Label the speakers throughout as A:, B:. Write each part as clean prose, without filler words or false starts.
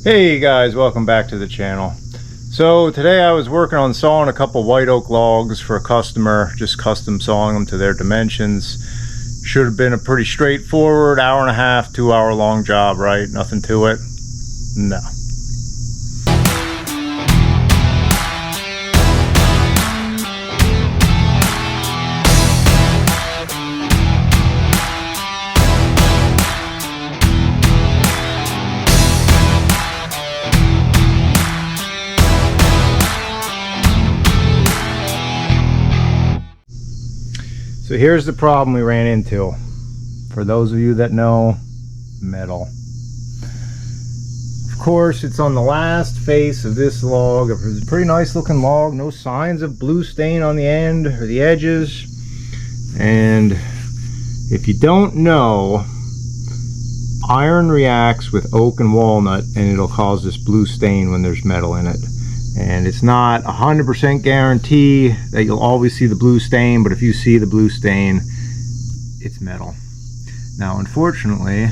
A: Hey guys, welcome back to the channel. So today I was working on sawing a couple white oak logs for a customer, just custom sawing them to their dimensions. Should have been a pretty straightforward hour and a half, 2 hour long job, right? Nothing to it. No. So here's the problem we ran into. For those of you that know, metal. Of course, it's on the last face of this log. It's a pretty nice looking log. No signs of blue stain on the end or the edges. And if you don't know, iron reacts with oak and walnut and it'll cause this blue stain when there's metal in it. And it's not 100% guarantee that you'll always see the blue stain, but if you see the blue stain, it's metal. Now, unfortunately,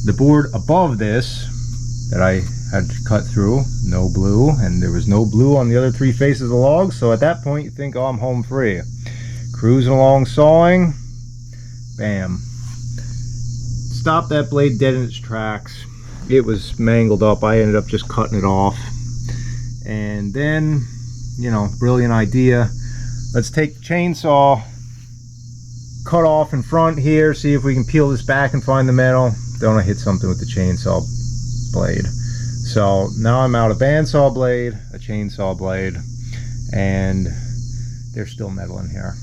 A: the board above this that I had cut through, no blue, and there was no blue on the other three faces of the log, so at that point you think, oh, I'm home free. Cruising along sawing, bam. Stopped that blade dead in its tracks. It was mangled up. I ended up just cutting it off. And then, you know, brilliant idea. Let's take the chainsaw, cut off in front here, see if we can peel this back and find the metal. Don't want to hit something with the chainsaw blade. So now I'm out a bandsaw blade, a chainsaw blade, and there's still metal in here.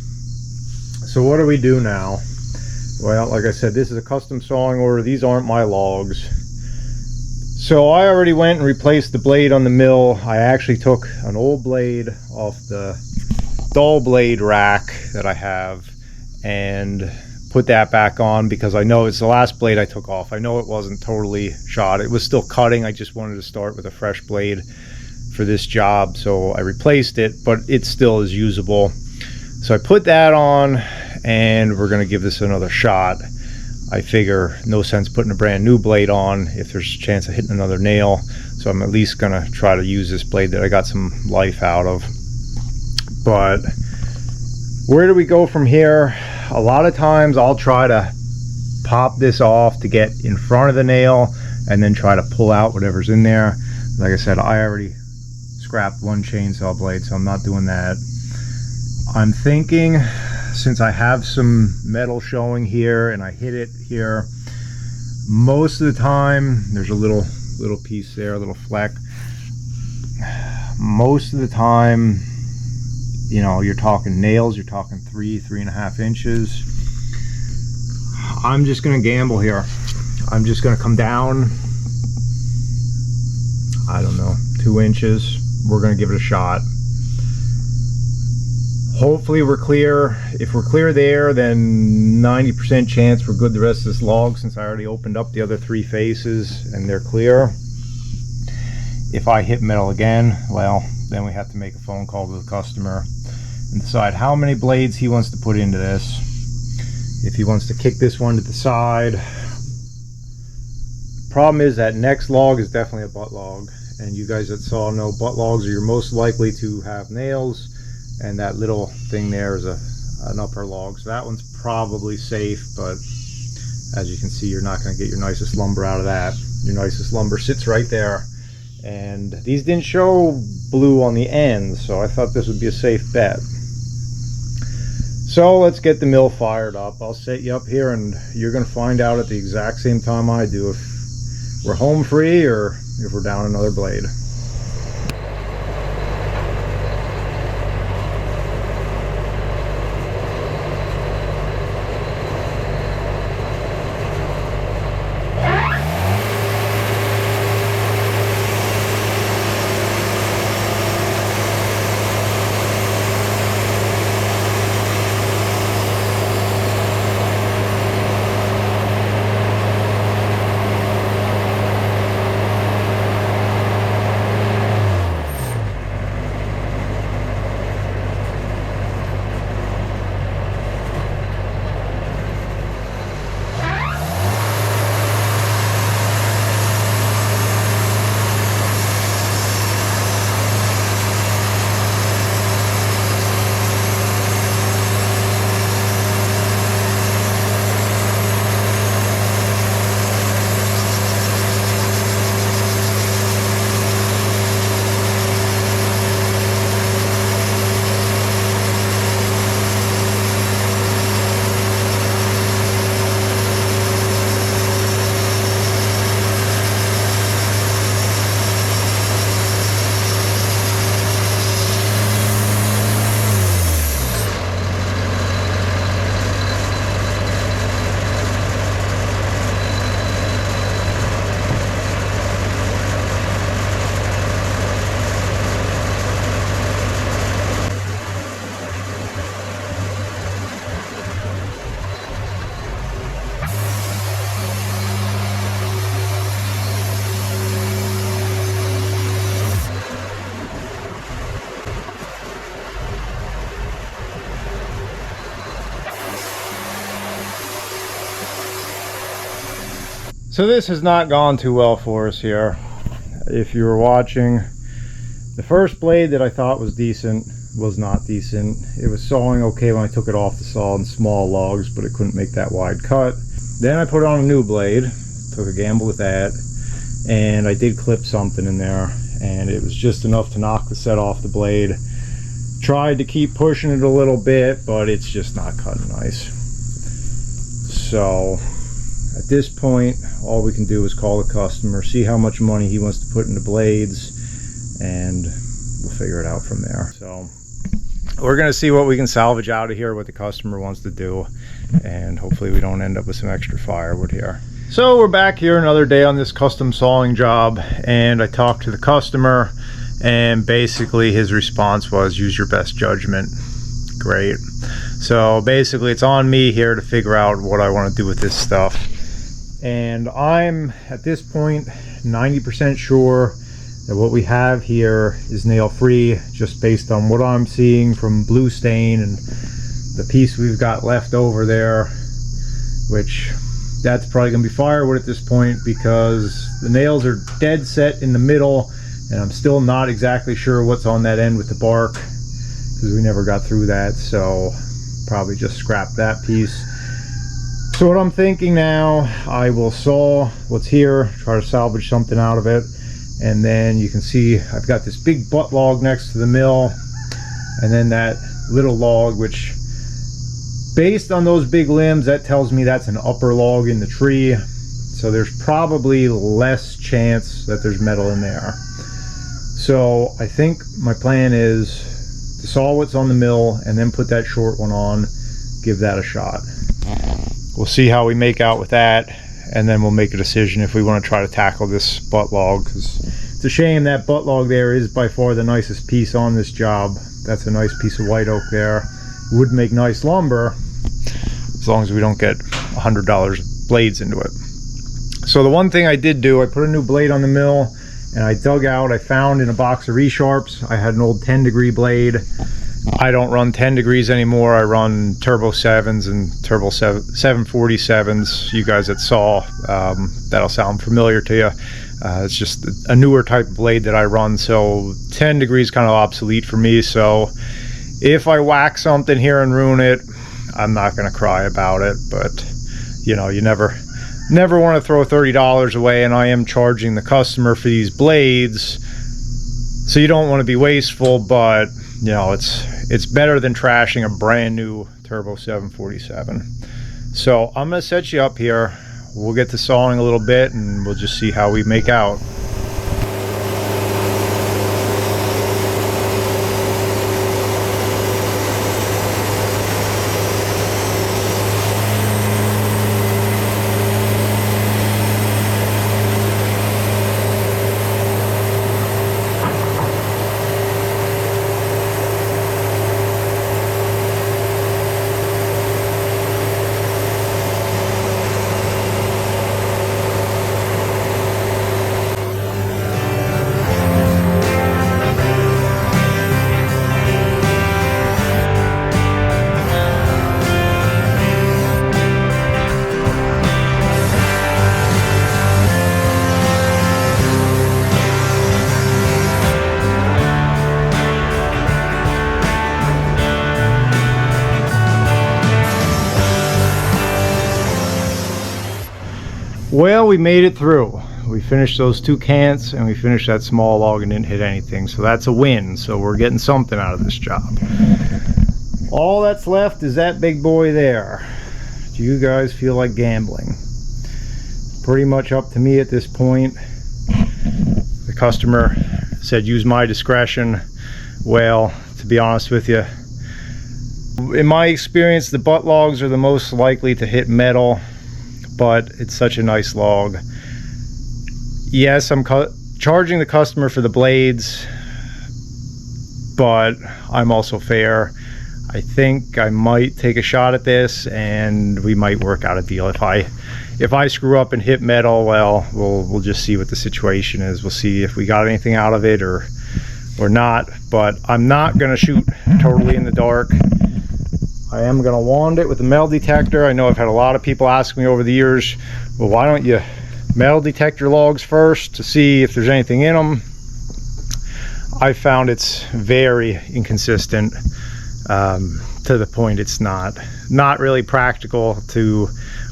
A: So what do we do now? Well, like I said, this is a custom sawing order. These aren't my logs. So I already went and replaced the blade on the mill. I actually took an old blade off the dull blade rack that I have and put that back on because I know it's the last blade I took off. I know it wasn't totally shot. It was still cutting. I just wanted to start with a fresh blade for this job. So I replaced it, but it still is usable. So I put that on and we're going to give this another shot. I figure no sense putting a brand new blade on if there's a chance of hitting another nail. So I'm at least gonna try to use this blade that I got some life out of. But where do we go from here? A lot of times I'll try to pop this off to get in front of the nail and then try to pull out whatever's in there. Like I said, I already scrapped one chainsaw blade, so I'm not doing that. I'm thinking, since I have some metal showing here and I hit it here, most of the time there's a little piece there, a little fleck. Most of the time, you know, you're talking nails, you're talking 3.5 inches. I'm just gonna gamble here. I'm just gonna come down, I don't know, 2 inches. We're gonna give it a shot. Hopefully we're clear. If we're clear there, then 90% chance we're good the rest of this log, since I already opened up the other three faces and they're clear. If I hit metal again, well, then we have to make a phone call to the customer and decide how many blades he wants to put into this. If he wants to kick this one to the side. Problem is that next log is definitely a butt log, and you guys that saw know butt logs are your most likely to have nails. And that little thing there is an upper log, so that one's probably safe, but as you can see, you're not going to get your nicest lumber out of that. Your nicest lumber sits right there, and these didn't show blue on the end, so I thought this would be a safe bet. So let's get the mill fired up. I'll set you up here and you're going to find out at the exact same time I do if we're home free or if we're down another blade. So this has not gone too well for us here. If you were watching, the first blade that I thought was decent was not decent. It was sawing okay when I took it off the saw in small logs, but it couldn't make that wide cut. Then I put on a new blade, took a gamble with that, and I did clip something in there, and it was just enough to knock the set off the blade. Tried to keep pushing it a little bit, but it's just not cutting nice. So at this point, all we can do is call the customer, see how much money he wants to put into blades, and we'll figure it out from there. So we're gonna see what we can salvage out of here, what the customer wants to do, and hopefully we don't end up with some extra firewood here. So we're back here another day on this custom sawing job, and I talked to the customer, and basically his response was, use your best judgment. Great. So basically it's on me here to figure out what I want to do with this stuff, and I'm at this point 90% sure that what we have here is nail free, just based on what I'm seeing from blue stain and the piece we've got left over there, which that's probably gonna be firewood at this point, because the nails are dead set in the middle, and I'm still not exactly sure what's on that end with the bark, because we never got through that. So probably just scrap that piece. So what I'm thinking now, I will saw what's here, try to salvage something out of it, and then you can see I've got this big butt log next to the mill, and then that little log, which based on those big limbs, that tells me that's an upper log in the tree, so there's probably less chance that there's metal in there. So I think my plan is to saw what's on the mill and then put that short one on, give that a shot. We'll see how we make out with that, and then we'll make a decision if we want to try to tackle this butt log, because it's a shame that butt log there is by far the nicest piece on this job. That's a nice piece of white oak there. Would make nice lumber, as long as we don't get $100 blades into it. So the one thing I did do, I put a new blade on the mill, and I dug out, I found in a box of resharps, I had an old 10-degree blade. I don't run 10 degrees anymore. I run Turbo 7s and Turbo 747s. You guys that saw, that'll sound familiar to you. It's just a newer type of blade that I run, so 10 degrees kind of obsolete for me. So if I whack something here and ruin it, I'm not going to cry about it, but you know, you never want to throw $30 away, and I am charging the customer for these blades, so you don't want to be wasteful, but you know, it's better than trashing a brand new Turbo 747. So I'm going to set you up here. We'll get to sawing a little bit, and we'll just see how we make out. Well, we made it through. We finished those two cants, and we finished that small log and didn't hit anything, so that's a win. So we're getting something out of this job. All that's left is that big boy there. Do you guys feel like gambling? Pretty much up to me at this point. The customer said use my discretion. Well, to be honest with you, in my experience, the butt logs are the most likely to hit metal, but it's such a nice log. Yes, I'm charging the customer for the blades, but I'm also fair. I think I might take a shot at this, and we might work out a deal. If I screw up and hit metal, well, we'll just see what the situation is. We'll see if we got anything out of it or not. But I'm not gonna shoot totally in the dark. I am gonna wand it with a metal detector. I know I've had a lot of people ask me over the years, well, why don't you metal detector logs first to see if there's anything in them. I found it's very inconsistent, to the point it's not really practical to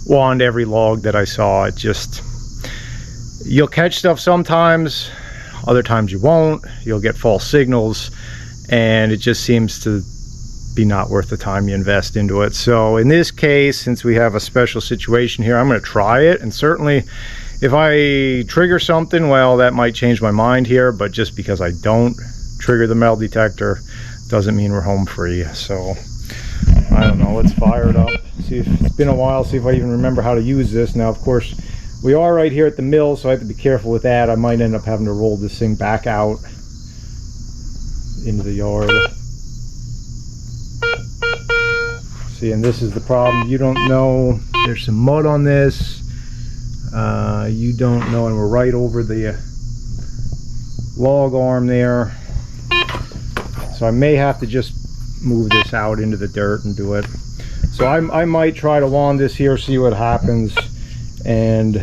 A: wand every log that I saw. It just, you'll catch stuff sometimes, other times you won't. You'll get false signals, and it just seems to be not worth the time you invest into it. So in this case, since we have a special situation here, I'm going to try it, and certainly if I trigger something, well, that might change my mind here, but just because I don't trigger the metal detector doesn't mean we're home free. So I don't know, let's fire it up, see if it's been a while, see if I even remember how to use this. Now, of course, we are right here at the mill, so I have to be careful with that. I might end up having to roll this thing back out into the yard. See, and this is the problem. You don't know, there's some mud on this. You don't know, and we're right over the log arm there. So I may have to just move this out into the dirt and do it. So I might try to wand this here, see what happens. And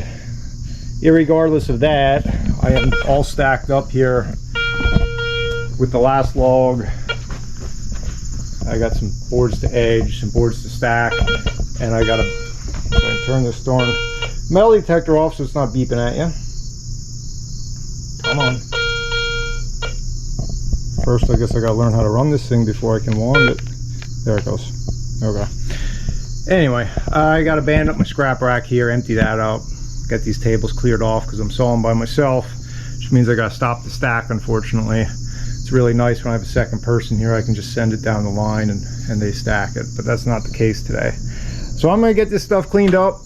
A: irregardless of that, I am all stacked up here with the last log. I got some boards to edge, some boards to stack, and I gotta turn this darn metal detector off so it's not beeping at you. Come on. First, I guess I gotta learn how to run this thing before I can wand it. There it goes. Okay. Anyway, I gotta band up my scrap rack here, empty that out, get these tables cleared off because I'm sawing by myself, which means I gotta stop the stack, unfortunately. It's really nice when I have a second person here. I can just send it down the line and they stack it, but that's not the case today. So I'm gonna get this stuff cleaned up,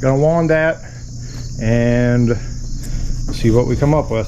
A: gonna wand that, and see what we come up with.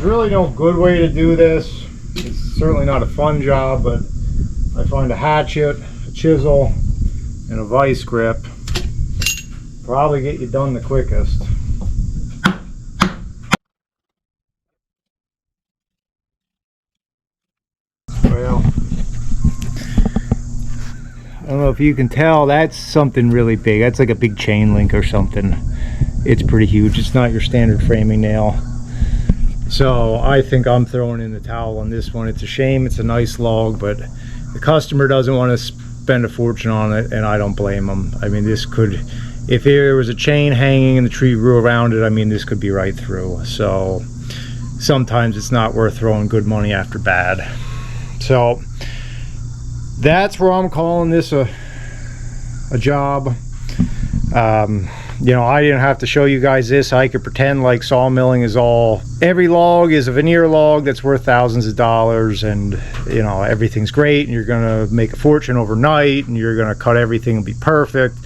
A: Really no good way to do this. It's certainly not a fun job, but I find a hatchet, a chisel, and a vice grip probably get you done the quickest. Well, I don't know if you can tell, that's something really big. That's like a big chain link or something. It's pretty huge. It's not your standard framing nail. So I think I'm throwing in the towel on this one. It's a shame, it's a nice log, but the customer doesn't want to spend a fortune on it, and I don't blame them. I mean, this could, if there was a chain hanging and the tree grew around it, I mean, this could be right through. So sometimes it's not worth throwing good money after bad. So that's where I'm calling this a job. You know, I didn't have to show you guys this. I could pretend like sawmilling is all, every log is a veneer log that's worth thousands of dollars, and you know, everything's great and you're gonna make a fortune overnight and you're gonna cut everything and be perfect.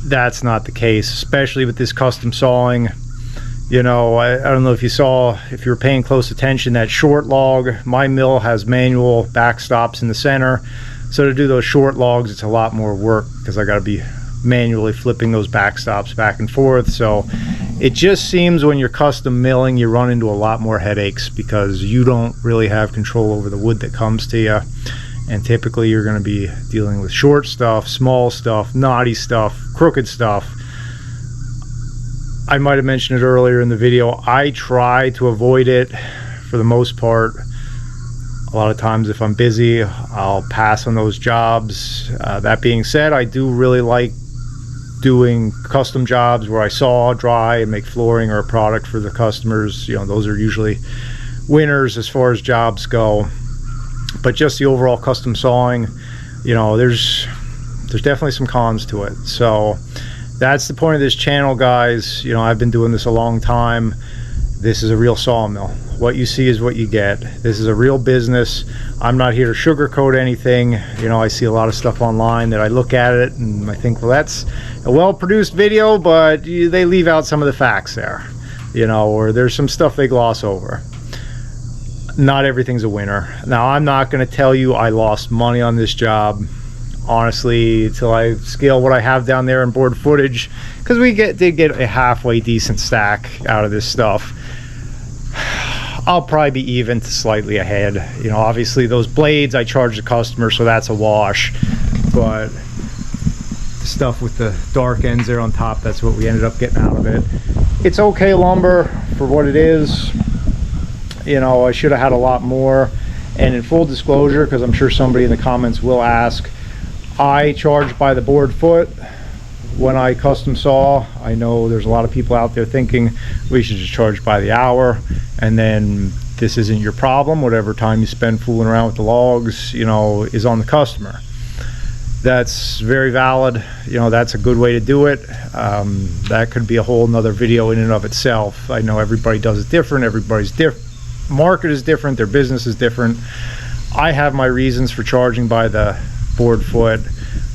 A: That's not the case, especially with this custom sawing. You know, I don't know if you saw, if you were paying close attention, that short log, my mill has manual backstops in the center. So to do those short logs, it's a lot more work because I got to be manually flipping those backstops back and forth. So it just seems when you're custom milling, you run into a lot more headaches because you don't really have control over the wood that comes to you. And typically you're going to be dealing with short stuff, small stuff, knotty stuff, crooked stuff. I might have mentioned it earlier in the video. I try to avoid it for the most part. A lot of times if I'm busy, I'll pass on those jobs. That being said, I do really like doing custom jobs where I saw, dry, and make flooring or a product for the customers. You know, those are usually winners as far as jobs go. But just the overall custom sawing, you know, there's definitely some cons to it. So that's the point of this channel, guys. You know, I've been doing this a long time. This is a real sawmill. What you see is what you get. This is a real business. I'm not here to sugarcoat anything. You know, I see a lot of stuff online that I look at it and I think, well, that's a well-produced video, but they leave out some of the facts there, you know, or there's some stuff they gloss over. Not everything's a winner. Now, I'm not going to tell you I lost money on this job, honestly, until I scale what I have down there in board footage, because we did get a halfway decent stack out of this stuff. I'll probably be even to slightly ahead. You know, obviously those blades I charge the customer, so that's a wash, but the stuff with the dark ends there on top, that's what we ended up getting out of it. It's okay lumber for what it is. You know, I should have had a lot more. And in full disclosure, because I'm sure somebody in the comments will ask, I charge by the board foot when I custom saw. I know there's a lot of people out there thinking we should just charge by the hour, and then this isn't your problem. Whatever time you spend fooling around with the logs, you know, is on the customer. That's very valid. You know, that's a good way to do it. That could be a whole nother video in and of itself. I know everybody does it different. Everybody's different. Market is different. Their business is different. I have my reasons for charging by the board foot.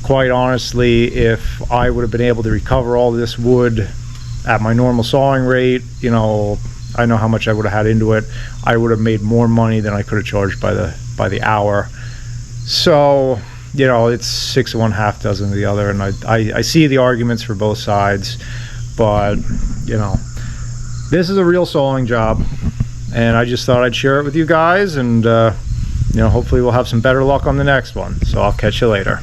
A: Quite honestly, if I would have been able to recover all this wood at my normal sawing rate, you know, I know how much I would have had into it. I would have made more money than I could have charged by the hour. So, you know, it's 6 of one, half dozen of the other, and I see the arguments for both sides, but you know, this is a real sawing job, and I just thought I'd share it with you guys, and you know, hopefully we'll have some better luck on the next one. So I'll catch you later.